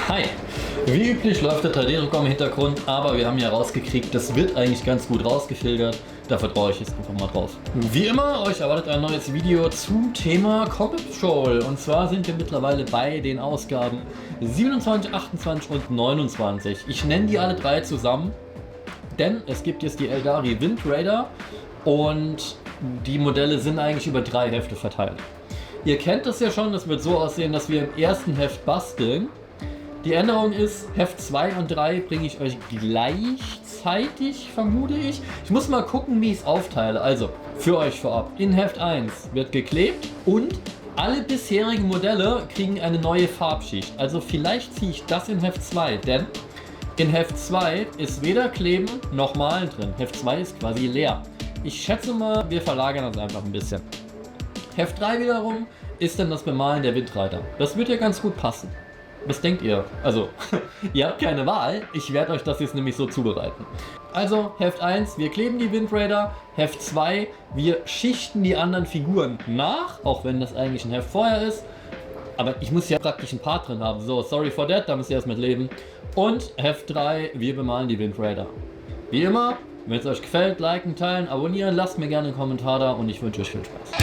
Hi! Wie üblich läuft der 3D-Drucker im Hintergrund, aber wir haben ja rausgekriegt, das wird eigentlich ganz gut rausgefiltert. Da vertraue ich jetzt einfach mal drauf. Wie immer, euch erwartet ein neues Video zum Thema Comic Patrol. Und zwar sind wir mittlerweile bei den Ausgaben 27, 28 und 29. Ich nenne die alle drei zusammen, denn es gibt jetzt die Eldari Wind Raider und die Modelle sind eigentlich über 3 Hefte verteilt. Ihr kennt das ja schon, das wird so aussehen, dass wir im ersten Heft basteln. Die Änderung ist, Heft 2 und 3 bringe ich euch gleichzeitig, vermute ich. Ich muss mal gucken, wie ich es aufteile. Also, für euch vorab. In Heft 1 wird geklebt und alle bisherigen Modelle kriegen eine neue Farbschicht. Also vielleicht ziehe ich das in Heft 2, denn in Heft 2 ist weder Kleben noch Malen drin. Heft 2 ist quasi leer. Ich schätze mal, wir verlagern das einfach ein bisschen. Heft 3 wiederum ist dann das Bemalen der Windreiter. Das wird ja ganz gut passen. Was denkt ihr? Also, ihr habt keine Wahl. Ich werde euch das jetzt nämlich so zubereiten. Also, Heft 1, wir kleben die Wind Raider. Heft 2, wir schichten die anderen Figuren nach, auch wenn das eigentlich ein Heft vorher ist. Aber ich muss ja praktisch einen Part drin haben. So, sorry for that, da müsst ihr erst mit leben. Und Heft 3, wir bemalen die Wind Raider. Wie immer, wenn es euch gefällt, liken, teilen, abonnieren, lasst mir gerne einen Kommentar da und ich wünsche euch viel Spaß.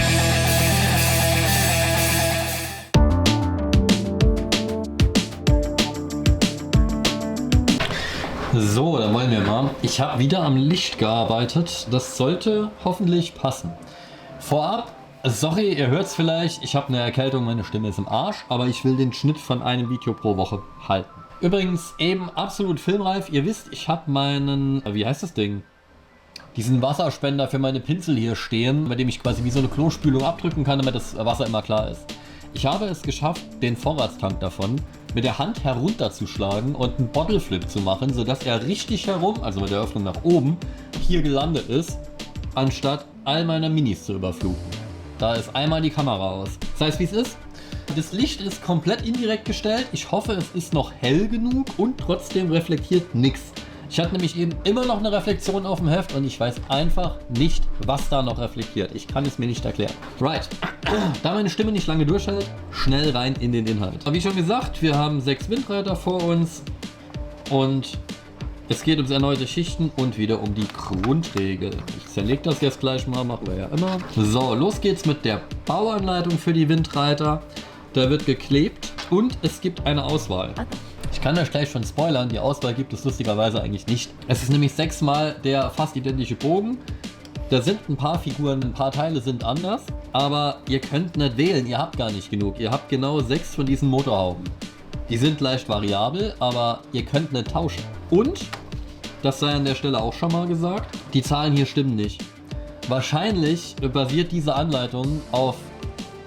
So, dann wollen wir mal. Ich habe wieder am Licht gearbeitet. Das sollte hoffentlich passen. Vorab, sorry, ihr hört es vielleicht, ich habe eine Erkältung, meine Stimme ist im Arsch, aber ich will den Schnitt von einem Video pro Woche halten. Übrigens, eben absolut filmreif. Ihr wisst, ich habe meinen, wie heißt das Ding? Diesen Wasserspender für meine Pinsel hier stehen, bei dem ich quasi wie so eine Klospülung abdrücken kann, damit das Wasser immer klar ist. Ich habe es geschafft, den Vorratstank davon mit der Hand herunterzuschlagen und einen Bottleflip zu machen, sodass er richtig herum, also mit der Öffnung nach oben, hier gelandet ist, anstatt all meiner Minis zu überfluten. Da ist einmal die Kamera aus. Das heißt, wie es ist, das Licht ist komplett indirekt gestellt. Ich hoffe, es ist noch hell genug und trotzdem reflektiert nichts. Ich hatte nämlich eben immer noch eine Reflexion auf dem Heft und ich weiß einfach nicht, was da noch reflektiert. Ich kann es mir nicht erklären. Right. Da meine Stimme nicht lange durchhält, schnell rein in den Inhalt. Wie schon gesagt, wir haben 6 Windreiter vor uns und es geht ums erneute Schichten und wieder um die Grundregel. Ich zerlege das jetzt gleich mal, machen wir ja immer. So, los geht's mit der Bauanleitung für die Windreiter. Da wird geklebt und es gibt eine Auswahl. Ich kann euch gleich schon spoilern, die Auswahl gibt es lustigerweise eigentlich nicht. Es ist nämlich 6-mal der fast identische Bogen. Da sind ein paar Figuren, ein paar Teile sind anders, aber ihr könnt nicht wählen, ihr habt gar nicht genug. Ihr habt genau 6 von diesen Motorhauben. Die sind leicht variabel, aber ihr könnt nicht tauschen. Und, das sei an der Stelle auch schon mal gesagt, die Zahlen hier stimmen nicht. Wahrscheinlich basiert diese Anleitung auf,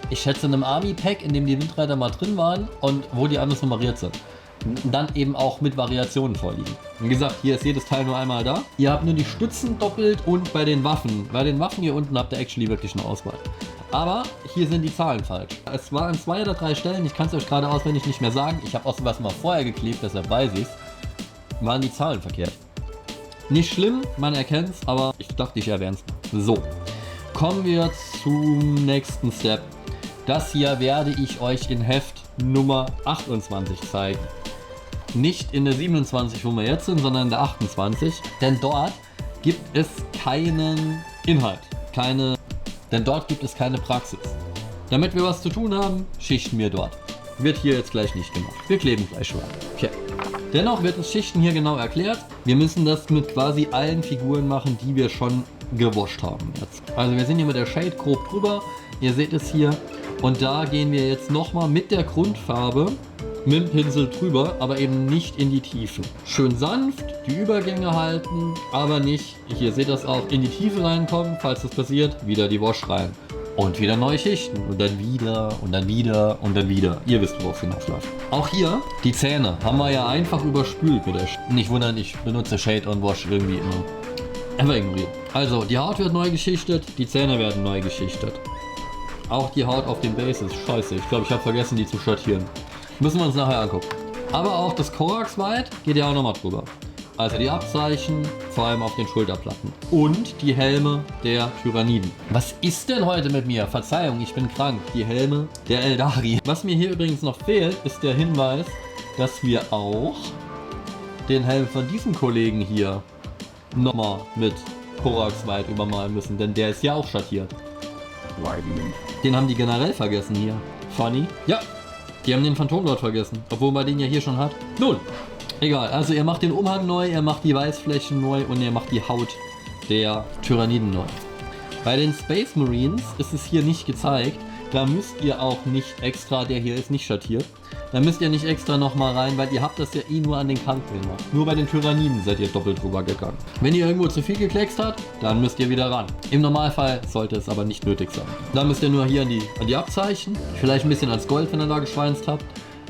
ich schätze, einem Army-Pack, in dem die Windreiter mal drin waren und wo die anders nummeriert sind. Dann eben auch mit Variationen vorliegen. Wie gesagt, hier ist jedes Teil nur einmal da. Ihr habt nur die Stützen doppelt und bei den Waffen hier unten habt ihr actually wirklich eine Auswahl. Aber hier sind die Zahlen falsch. Es war an 2 oder 3 Stellen, ich kann es euch gerade auswendig nicht mehr sagen. Ich habe auch sowas mal vorher geklebt, deshalb weiß ich es. Waren die Zahlen verkehrt. Nicht schlimm, man erkennt es, aber ich dachte, ich erwähne es. So, kommen wir zum nächsten Step. Das hier werde ich euch in Heft Nummer 28 zeigen. Nicht in der 27, wo wir jetzt sind, sondern in der 28. Denn dort gibt es keinen Inhalt. Denn dort gibt es keine Praxis. Damit wir was zu tun haben, schichten wir dort. Wird hier jetzt gleich nicht gemacht. Wir kleben gleich schon. Okay. Dennoch wird das Schichten hier genau erklärt. Wir müssen das mit quasi allen Figuren machen, die wir schon gewascht haben. Jetzt. Also wir sind hier mit der Shade grob drüber. Ihr seht es hier. Und da gehen wir jetzt nochmal mit der Grundfarbe mit dem Pinsel drüber, aber eben nicht in die Tiefen. Schön sanft, die Übergänge halten, aber nicht, hier seht ihr das auch, in die Tiefe reinkommen, falls das passiert, wieder die Wash rein. Und wieder neu schichten und dann wieder und dann wieder und dann wieder. Ihr wisst, worauf es hinausläuft. Auch hier, die Zähne haben wir ja einfach überspült mit der Nicht wundern, ich benutze Shade und Wash irgendwie immer. Einfach ignorieren. Also, die Haut wird neu geschichtet, die Zähne werden neu geschichtet. Auch die Haut auf den Bases. Scheiße, ich glaube, ich habe vergessen, die zu schattieren. Müssen wir uns nachher angucken. Aber auch das Corax White geht ja auch nochmal drüber. Also die Abzeichen, vor allem auf den Schulterplatten. Und die Helme der Tyranniden. Was ist denn heute mit mir? Verzeihung, ich bin krank. Die Helme der Eldari. Was mir hier übrigens noch fehlt, ist der Hinweis, dass wir auch den Helm von diesem Kollegen hier nochmal mit Korax weit übermalen müssen, denn der ist ja auch schattiert. Den haben die generell vergessen hier. Funny. Ja, die haben den Phantomlord vergessen, obwohl man den ja hier schon hat. Nun, egal, also ihr macht den Umhang neu, ihr macht die Weißflächen neu und ihr macht die Haut der Tyranniden neu. Bei den Space Marines ist es hier nicht gezeigt, da müsst ihr auch nicht extra, der hier ist nicht schattiert, da müsst ihr nicht extra nochmal rein, weil ihr habt das ja eh nur an den Kanten gemacht. Nur bei den Tyranniden seid ihr doppelt drüber gegangen. Wenn ihr irgendwo zu viel gekleckst habt, dann müsst ihr wieder ran. Im Normalfall sollte es aber nicht nötig sein. Dann müsst ihr nur hier an die Abzeichen, vielleicht ein bisschen ans Gold, wenn ihr da geschweinst habt,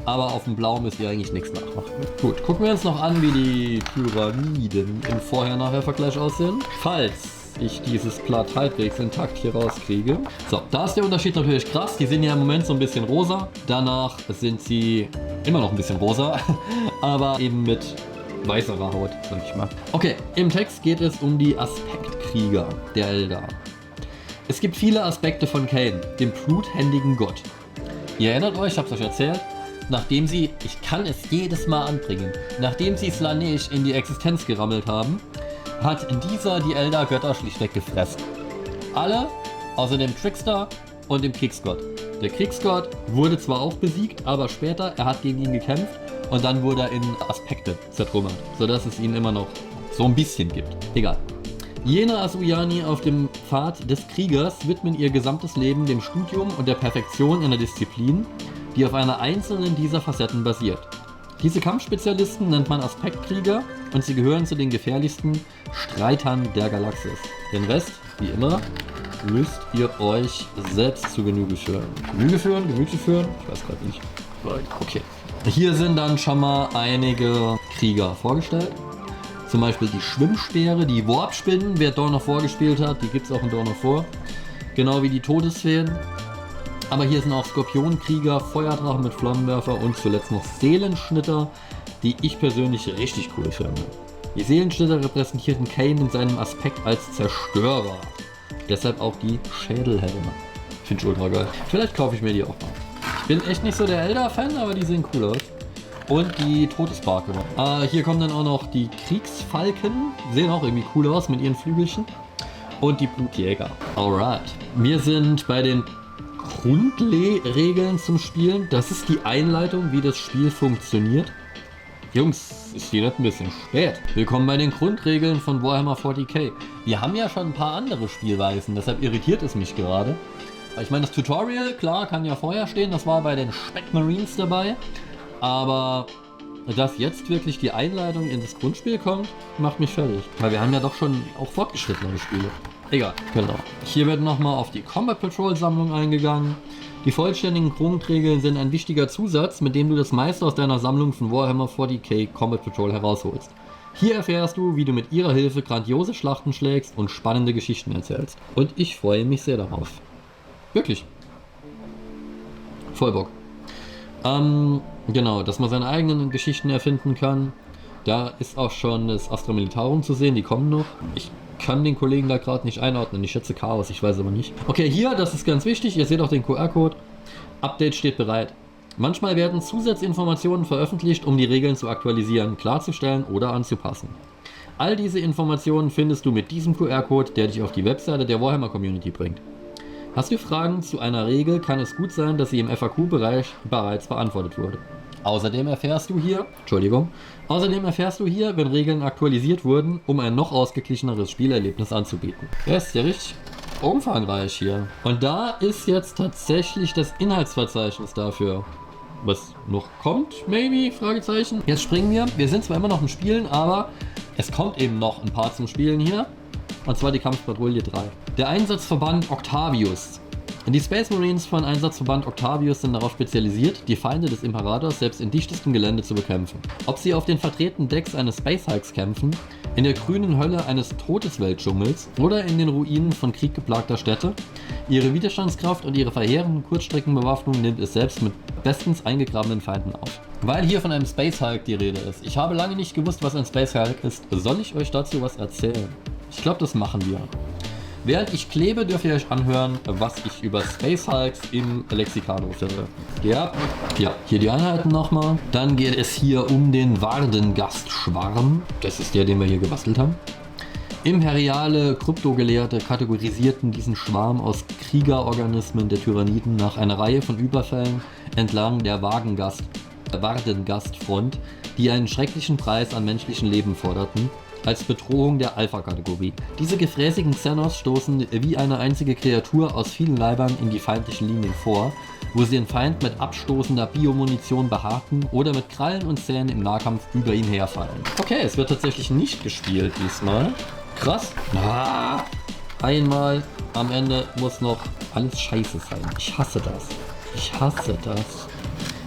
aber auf dem Blau müsst ihr eigentlich nichts nachmachen. Gut, gucken wir uns noch an, wie die Tyranniden im Vorher-Nachher-Vergleich aussehen. Falls ich dieses Blatt halbwegs intakt hier rauskriege. So, da ist der Unterschied natürlich krass. Die sind ja im Moment so ein bisschen rosa. Danach sind sie immer noch ein bisschen rosa, aber eben mit weißerer Haut, sag ich mal. Okay, im Text geht es um die Aspektkrieger der Eldar. Es gibt viele Aspekte von Khaine, dem bluthändigen Gott. Ihr erinnert euch, ich hab's euch erzählt, nachdem sie, ich kann es jedes Mal anbringen, nachdem sie Slaanesh in die Existenz gerammelt haben, hat dieser die Eldar-Götter schlichtweg gefressen. Alle, außer dem Trickster und dem Kriegsgott. Der Kriegsgott wurde zwar auch besiegt, aber später, er hat gegen ihn gekämpft und dann wurde er in Aspekte zertrümmert, sodass es ihn immer noch so ein bisschen gibt. Egal. Jene Asuryani auf dem Pfad des Kriegers widmen ihr gesamtes Leben dem Studium und der Perfektion einer Disziplin, die auf einer einzelnen dieser Facetten basiert. Diese Kampfspezialisten nennt man Aspektkrieger und sie gehören zu den gefährlichsten Streitern der Galaxis. Den Rest, wie immer, müsst ihr euch selbst zu Genüge führen. Gemüse führen? Ich weiß gerade nicht. Okay. Hier sind dann schon mal einige Krieger vorgestellt. Zum Beispiel die Schwimmspeere, die Warpspinnen, wer Dawn of War gespielt hat, die gibt es auch in Dawn of War. Genau wie die Todesfeen. Aber hier sind auch Skorpionkrieger, Feuerdrachen mit Flammenwerfer und zuletzt noch Seelenschnitter, die ich persönlich richtig cool finde. Die Seelenschnitter repräsentierten Khaine in seinem Aspekt als Zerstörer. Deshalb auch die Schädelhelme. Finde ich ultra geil. Vielleicht kaufe ich mir die auch mal. Ich bin echt nicht so der Eldar-Fan, aber die sehen cool aus. Und die Todesbarke. Hier kommen dann auch noch die Kriegsfalken. Sehen auch irgendwie cool aus mit ihren Flügelchen. Und die Blutjäger. Alright. Wir sind bei den Grundregeln zum Spielen. Das ist die Einleitung, wie das Spiel funktioniert. Jungs, ist hier nicht ein bisschen spät. Willkommen bei den Grundregeln von Warhammer 40k. Wir haben ja schon ein paar andere Spielweisen, deshalb irritiert es mich gerade. Ich meine, das Tutorial, klar, kann ja vorher stehen, das war bei den Spec Marines dabei. Aber dass jetzt wirklich die Einleitung in das Grundspiel kommt, macht mich fertig. Weil wir haben ja doch schon auch fortgeschrittene Spiele. Egal, genau. Hier wird nochmal auf die Combat Patrol Sammlung eingegangen. Die vollständigen Grundregeln sind ein wichtiger Zusatz, mit dem du das meiste aus deiner Sammlung von Warhammer 40k Combat Patrol herausholst. Hier erfährst du, wie du mit ihrer Hilfe grandiose Schlachten schlägst und spannende Geschichten erzählst. Und ich freue mich sehr darauf. Wirklich. Voll Bock. Genau, dass man seine eigenen Geschichten erfinden kann. Da ist auch schon das Astra Militarum zu sehen, die kommen noch. Ich kann den Kollegen da gerade nicht einordnen. Ich schätze Chaos, ich weiß aber nicht. Okay, hier, das ist ganz wichtig. Ihr seht auch den QR-Code. Update steht bereit. Manchmal werden Zusatzinformationen veröffentlicht, um die Regeln zu aktualisieren, klarzustellen oder anzupassen. All diese Informationen findest du mit diesem QR-Code, der dich auf die Webseite der Warhammer Community bringt. Hast du Fragen zu einer Regel, kann es gut sein, dass sie im FAQ-Bereich bereits beantwortet wurde. Außerdem erfährst du hier, wenn Regeln aktualisiert wurden, um ein noch ausgeglicheneres Spielerlebnis anzubieten. Das ist ja richtig umfangreich hier. Und da ist jetzt tatsächlich das Inhaltsverzeichnis dafür. Was noch kommt, maybe? Fragezeichen. Jetzt springen wir. Wir sind zwar immer noch im Spielen, aber es kommt eben noch ein paar zum Spielen hier. Und zwar die Kampfpatrouille 3. Der Einsatzverband Octavius. Die Space Marines von Einsatzverband Octavius sind darauf spezialisiert, die Feinde des Imperators selbst in dichtestem Gelände zu bekämpfen. Ob sie auf den verdrehten Decks eines Space Hulks kämpfen, in der grünen Hölle eines Todesweltdschungels oder in den Ruinen von krieggeplagter Städte, ihre Widerstandskraft und ihre verheerende Kurzstreckenbewaffnung nimmt es selbst mit bestens eingegrabenen Feinden auf. Weil hier von einem Space Hulk die Rede ist. Ich habe lange nicht gewusst, was ein Space Hulk ist. Soll ich euch dazu was erzählen? Ich glaube, das machen wir. Während ich klebe, dürft ihr euch anhören, was ich über Space Hulks im Lexikon finde. Ja, hier die Einheiten nochmal. Dann geht es hier um den Vardengast-Schwarm. Das ist der, den wir hier gebastelt haben. Imperiale Kryptogelehrte kategorisierten diesen Schwarm aus Kriegerorganismen der Tyranniden nach einer Reihe von Überfällen entlang der Vardengast-Front, die einen schrecklichen Preis an menschlichen Leben forderten, als Bedrohung der Alpha-Kategorie. Diese gefräßigen Xenos stoßen wie eine einzige Kreatur aus vielen Leibern in die feindlichen Linien vor, wo sie den Feind mit abstoßender Biomunition behaken oder mit Krallen und Zähnen im Nahkampf über ihn herfallen. Okay, es wird tatsächlich nicht gespielt diesmal. Krass. Einmal am Ende muss noch alles scheiße sein. Ich hasse das.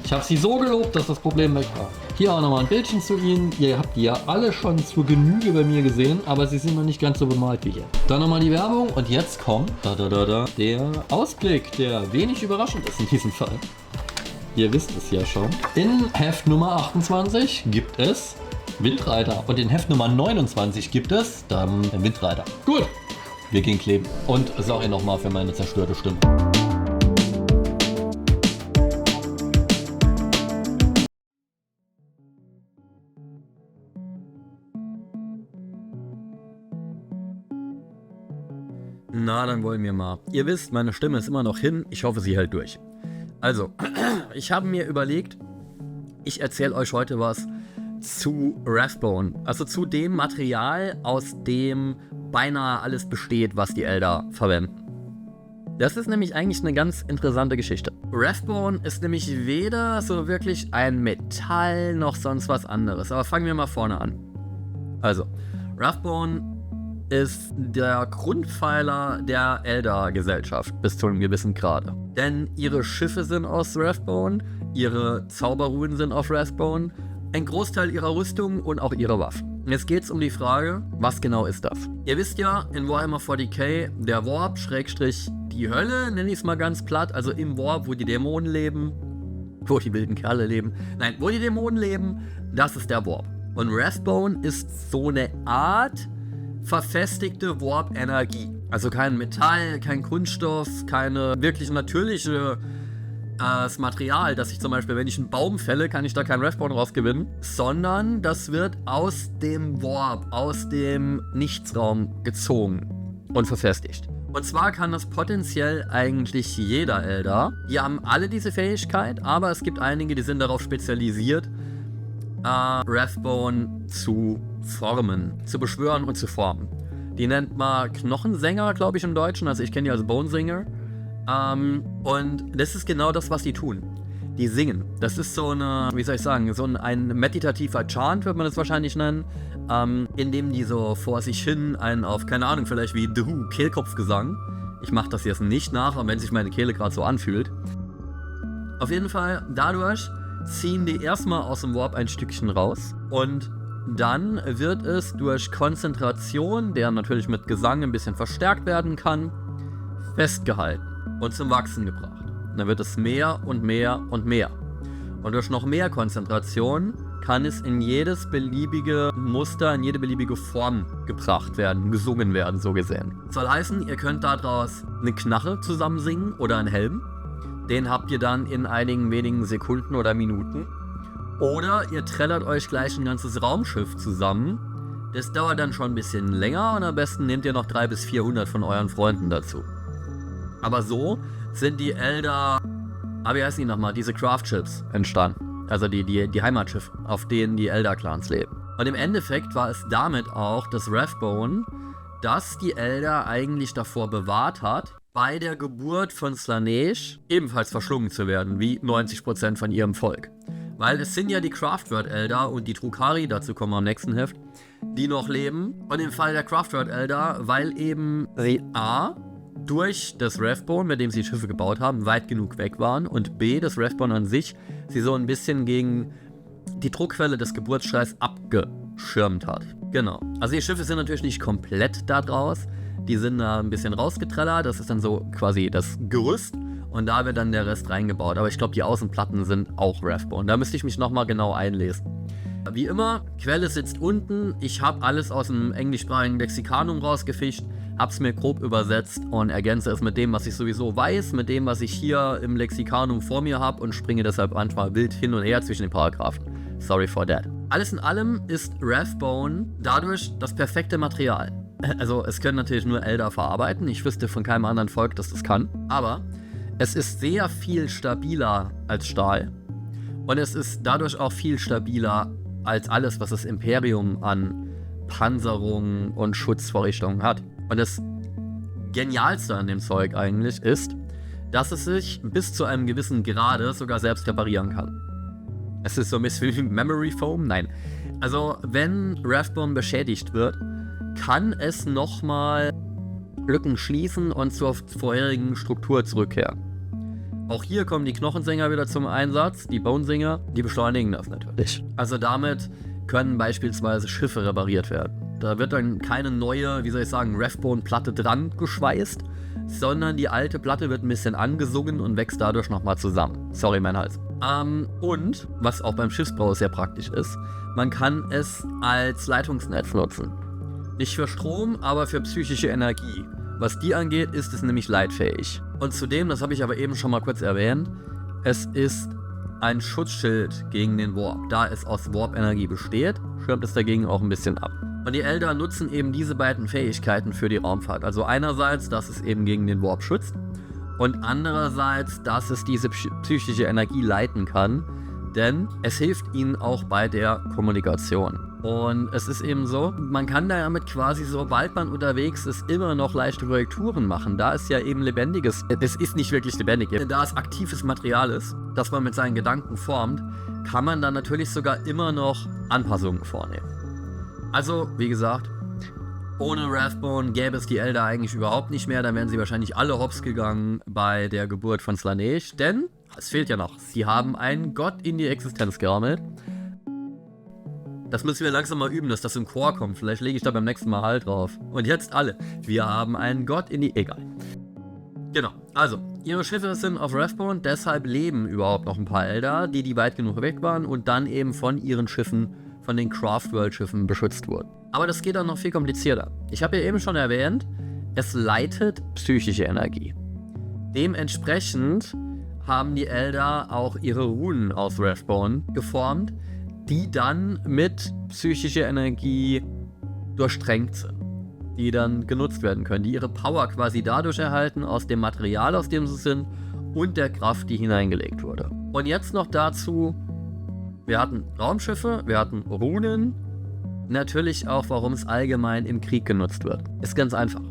Ich habe sie so gelobt, dass das Problem weg war. Hier auch nochmal ein Bildchen zu ihnen. Ihr habt die ja alle schon zur Genüge bei mir gesehen, aber sie sind noch nicht ganz so bemalt wie hier. Dann nochmal die Werbung und jetzt kommt der Ausblick, der wenig überraschend ist in diesem Fall. Ihr wisst es ja schon. In Heft Nummer 28 gibt es Windreiter und in Heft Nummer 29 gibt es dann Windreiter. Gut, wir gehen kleben. Und sorry nochmal für meine zerstörte Stimme. Na, dann wollen wir mal. Ihr wisst, meine Stimme ist immer noch hin. Ich hoffe, sie hält durch. Also, ich habe mir überlegt, ich erzähle euch heute was zu Rathbone. Also zu dem Material, aus dem beinahe alles besteht, was die Elder verwenden. Das ist nämlich eigentlich eine ganz interessante Geschichte. Rathbone ist nämlich weder so wirklich ein Metall noch sonst was anderes. Aber fangen wir mal vorne an. Also, Rathbone ist der Grundpfeiler der Elder-Gesellschaft bis zu einem gewissen Grade. Denn ihre Schiffe sind aus Rathbone, ihre Zauberruhen sind aus Rathbone, ein Großteil ihrer Rüstung und auch ihrer Waffen. Jetzt geht es um die Frage, was genau ist das? Ihr wisst ja, in Warhammer 40k, der Warp, Schrägstrich die Hölle, nenne ich es mal ganz platt, also im Warp, wo die Dämonen leben, wo die wilden Kerle leben, nein, wo die Dämonen leben, das ist der Warp. Und Rathbone ist so eine Art verfestigte Warp-Energie. Also kein Metall, kein Kunststoff, keine wirklich natürliche das Material, dass ich zum Beispiel, wenn ich einen Baum fälle, kann ich da kein Rathbone rausgewinnen, sondern das wird aus dem Warp, aus dem Nichtsraum gezogen und verfestigt. Und zwar kann das potenziell eigentlich jeder Elder. Die haben alle diese Fähigkeit, aber es gibt einige, die sind darauf spezialisiert, Rathbone zu formen, zu beschwören und zu formen. Die nennt man Knochensänger, glaube ich im Deutschen, also ich kenne die als Bonesinger. Und das ist genau das, was die tun. Die singen. Das ist so eine, wie soll ich sagen, so ein meditativer Chant, wird man das wahrscheinlich nennen, in dem die so vor sich hin einen auf, keine Ahnung, vielleicht wie The Who, Kehlkopfgesang. Ich mache das jetzt nicht nach, aber wenn sich meine Kehle gerade so anfühlt. Auf jeden Fall, dadurch ziehen die erstmal aus dem Warp ein Stückchen raus und dann wird es durch Konzentration, der natürlich mit Gesang ein bisschen verstärkt werden kann, festgehalten und zum Wachsen gebracht. Dann wird es mehr und mehr und mehr. Und durch noch mehr Konzentration kann es in jedes beliebige Muster, in jede beliebige Form gebracht werden, gesungen werden, so gesehen. Das soll heißen, ihr könnt daraus eine Knarre zusammen singen oder einen Helm. Den habt ihr dann in einigen wenigen Sekunden oder Minuten. Oder ihr trällert euch gleich ein ganzes Raumschiff zusammen. Das dauert dann schon ein bisschen länger und am besten nehmt ihr noch 300 bis 400 von euren Freunden dazu. Aber so sind die Elder, wie heißen die nochmal, diese Craftships entstanden. Also die Heimatschiffe, auf denen die Elder-Clans leben. Und im Endeffekt war es damit auch das Rathbone, das die Elder eigentlich davor bewahrt hat, bei der Geburt von Slaanesh ebenfalls verschlungen zu werden, wie 90% von ihrem Volk. Weil es sind ja die Craftworld-Elder und die Drukhari, dazu kommen wir am nächsten Heft, die noch leben. Und im Fall der Craftworld-Elder, weil eben sie A, durch das Rathbone, mit dem sie Schiffe gebaut haben, weit genug weg waren und B, das Rathbone an sich sie so ein bisschen gegen die Druckquelle des Geburtsschreis abgeschirmt hat. Genau. Also die Schiffe sind natürlich nicht komplett da draus, die sind da ein bisschen rausgetrellert, das ist dann so quasi das Gerüst und da wird dann der Rest reingebaut. Aber ich glaube, die Außenplatten sind auch Rathbone. Da müsste ich mich nochmal genau einlesen. Wie immer, Quelle sitzt unten. Ich habe alles aus dem englischsprachigen Lexikanum rausgefischt. hab's mir grob übersetzt und ergänze es mit dem, was ich sowieso weiß, mit dem, was ich hier im Lexikanum vor mir habe und springe deshalb manchmal wild hin und her zwischen den Paragraphen. Sorry for that. Alles in allem ist Rathbone dadurch das perfekte Material. Also es können natürlich nur Elder verarbeiten, ich wüsste von keinem anderen Volk, das das kann, aber es ist sehr viel stabiler als Stahl und es ist dadurch auch viel stabiler als alles, was das Imperium an Panzerung und Schutzvorrichtungen hat. Und das Genialste an dem Zeug eigentlich ist, dass es sich bis zu einem gewissen Grade sogar selbst reparieren kann. Es ist so ein bisschen wie Memory Foam, nein. Also wenn Rathbone beschädigt wird, kann es nochmal Lücken schließen und zur vorherigen Struktur zurückkehren. Auch hier kommen die Knochensänger wieder zum Einsatz, die Bonesinger, die beschleunigen das natürlich. Also damit können beispielsweise Schiffe repariert werden. Da wird dann keine neue, Rathbone-Platte dran geschweißt, sondern die alte Platte wird ein bisschen angesungen und wächst dadurch nochmal zusammen. Sorry, mein Hals. Und, was auch beim Schiffsbau sehr praktisch ist, man kann es als Leitungsnetz nutzen. Nicht für Strom, aber für psychische Energie. Was die angeht, ist es nämlich leitfähig. Und zudem, das habe ich aber eben schon mal kurz erwähnt, es ist ein Schutzschild gegen den Warp. Da es aus Warp-Energie besteht, schirmt es dagegen auch ein bisschen ab. Und die Elder nutzen eben diese beiden Fähigkeiten für die Raumfahrt. Also einerseits, dass es eben gegen den Warp schützt und andererseits, dass es diese psychische Energie leiten kann, denn es hilft ihnen auch bei der Kommunikation. Und es ist eben so, man kann damit quasi, sobald man unterwegs ist, immer noch leichte Korrekturen machen. Da es ja eben es ist nicht wirklich lebendig, da es aktives Material ist, das man mit seinen Gedanken formt, kann man dann natürlich sogar immer noch Anpassungen vornehmen. Also, wie gesagt, ohne Rathbone gäbe es die Elder eigentlich überhaupt nicht mehr, dann wären sie wahrscheinlich alle hops gegangen bei der Geburt von Slaanesh, denn es fehlt ja noch, sie haben einen Gott in die Existenz gerammelt. Das müssen wir langsam mal üben, dass das im Chor kommt. Vielleicht lege ich da beim nächsten Mal Halt drauf. Und jetzt alle. Wir haben einen Gott in die... Egal. Genau. Also, ihre Schiffe sind auf Rathbone, deshalb leben überhaupt noch ein paar Elder, die weit genug weg waren und dann eben von ihren Schiffen, von den Craftworld-Schiffen beschützt wurden. Aber das geht dann noch viel komplizierter. Ich habe ja eben schon erwähnt, es leitet psychische Energie. Dementsprechend haben die Elder auch ihre Runen aus Rathbone geformt, die dann mit psychischer Energie durchtränkt sind, die dann genutzt werden können, die ihre Power quasi dadurch erhalten, aus dem Material, aus dem sie sind und der Kraft, die hineingelegt wurde. Und jetzt noch dazu, wir hatten Raumschiffe, wir hatten Runen, natürlich auch, warum es allgemein im Krieg genutzt wird. Ist ganz einfach.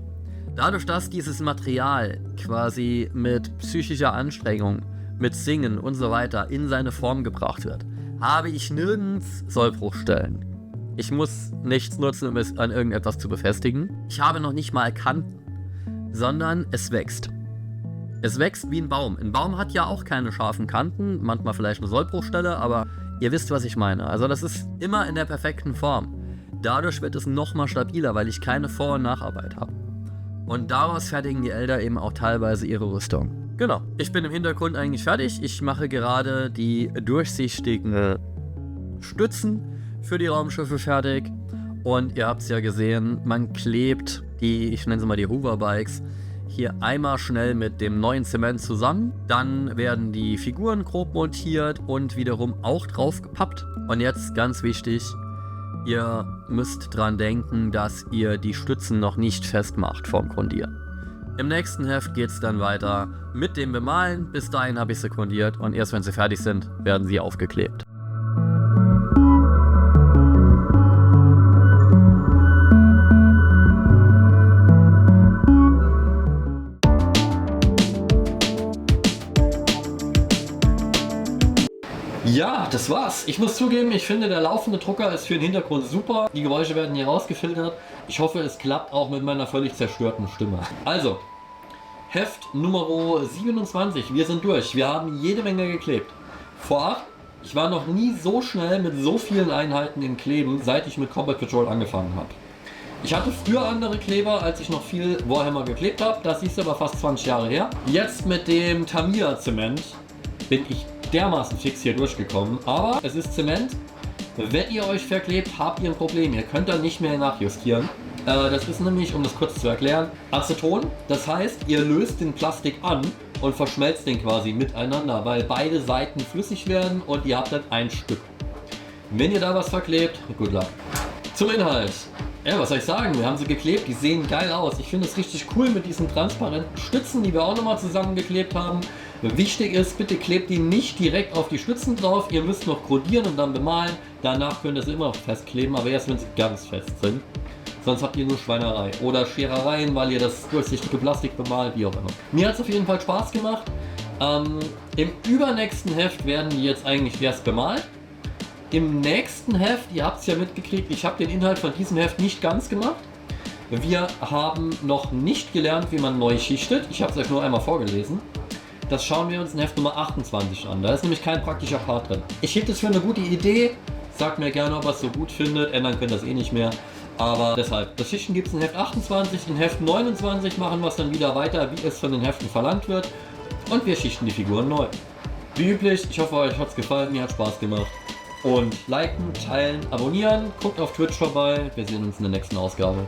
Dadurch, dass dieses Material quasi mit psychischer Anstrengung, mit Singen und so weiter in seine Form gebracht wird, habe ich nirgends Sollbruchstellen. Ich muss nichts nutzen, um es an irgendetwas zu befestigen. Ich habe noch nicht mal Kanten, sondern es wächst. Es wächst wie ein Baum. Ein Baum hat ja auch keine scharfen Kanten, manchmal vielleicht eine Sollbruchstelle, aber ihr wisst, was ich meine. Also das ist immer in der perfekten Form. Dadurch wird es nochmal stabiler, weil ich keine Vor- und Nacharbeit habe. Und daraus fertigen die Elder eben auch teilweise ihre Rüstung. Genau, ich bin im Hintergrund eigentlich fertig. Ich mache gerade die durchsichtigen Stützen für die Raumschiffe fertig. Und ihr habt es ja gesehen, man klebt ich nenne sie mal die Hoverbikes, hier einmal schnell mit dem neuen Zement zusammen. Dann werden die Figuren grob montiert und wiederum auch draufgepappt. Und jetzt ganz wichtig, ihr müsst dran denken, dass ihr die Stützen noch nicht festmacht vorm Grundieren. Im nächsten Heft geht es dann weiter mit dem Bemalen. Bis dahin habe ich sie grundiert und erst wenn sie fertig sind, werden sie aufgeklebt. Ja, das war's. Ich muss zugeben, ich finde, der laufende Drucker ist für den Hintergrund super. Die Geräusche werden hier rausgefiltert. Ich hoffe, es klappt auch mit meiner völlig zerstörten Stimme. Also, Heft Nummer 27. Wir sind durch. Wir haben jede Menge geklebt. Vorab, ich war noch nie so schnell mit so vielen Einheiten im Kleben, seit ich mit Combat Patrol angefangen habe. Ich hatte früher andere Kleber, als ich noch viel Warhammer geklebt habe. Das ist aber fast 20 Jahre her. Jetzt mit dem Tamiya Zement bin ich dermaßen fix hier durchgekommen. Aber es ist Zement. Wenn ihr euch verklebt, habt ihr ein Problem. Ihr könnt dann nicht mehr nachjustieren. Das ist nämlich, um das kurz zu erklären, Aceton. Das heißt, ihr löst den Plastik an und verschmelzt den quasi miteinander, weil beide Seiten flüssig werden und ihr habt dann ein Stück. Wenn ihr da was verklebt, good luck. Zum Inhalt. Ja, was soll ich sagen? Wir haben sie geklebt, die sehen geil aus. Ich finde es richtig cool mit diesen transparenten Stützen, die wir auch nochmal zusammengeklebt haben. Wichtig ist, bitte klebt die nicht direkt auf die Stützen drauf. Ihr müsst noch kodieren und dann bemalen. Danach könnt ihr sie immer noch festkleben, aber erst wenn sie ganz fest sind. Sonst habt ihr nur Schweinerei oder Scherereien, weil ihr das durchsichtige Plastik bemalt, wie auch immer. Mir hat es auf jeden Fall Spaß gemacht. Im übernächsten Heft werden die jetzt eigentlich erst bemalt. Im nächsten Heft, ihr habt es ja mitgekriegt, ich habe den Inhalt von diesem Heft nicht ganz gemacht. Wir haben noch nicht gelernt, wie man neu schichtet. Ich habe es euch nur einmal vorgelesen. Das schauen wir uns in Heft Nummer 28 an. Da ist nämlich kein praktischer Part drin. Ich hielt es für eine gute Idee. Sagt mir gerne, ob ihr es so gut findet. Ändern könnt ihr das eh nicht mehr. Aber deshalb, das Schichten gibt es in Heft 28. In Heft 29 machen wir es dann wieder weiter, wie es von den Heften verlangt wird. Und wir schichten die Figuren neu. Wie üblich, ich hoffe, euch hat es gefallen. Mir hat Spaß gemacht. Und liken, teilen, abonnieren. Guckt auf Twitch vorbei. Wir sehen uns in der nächsten Ausgabe.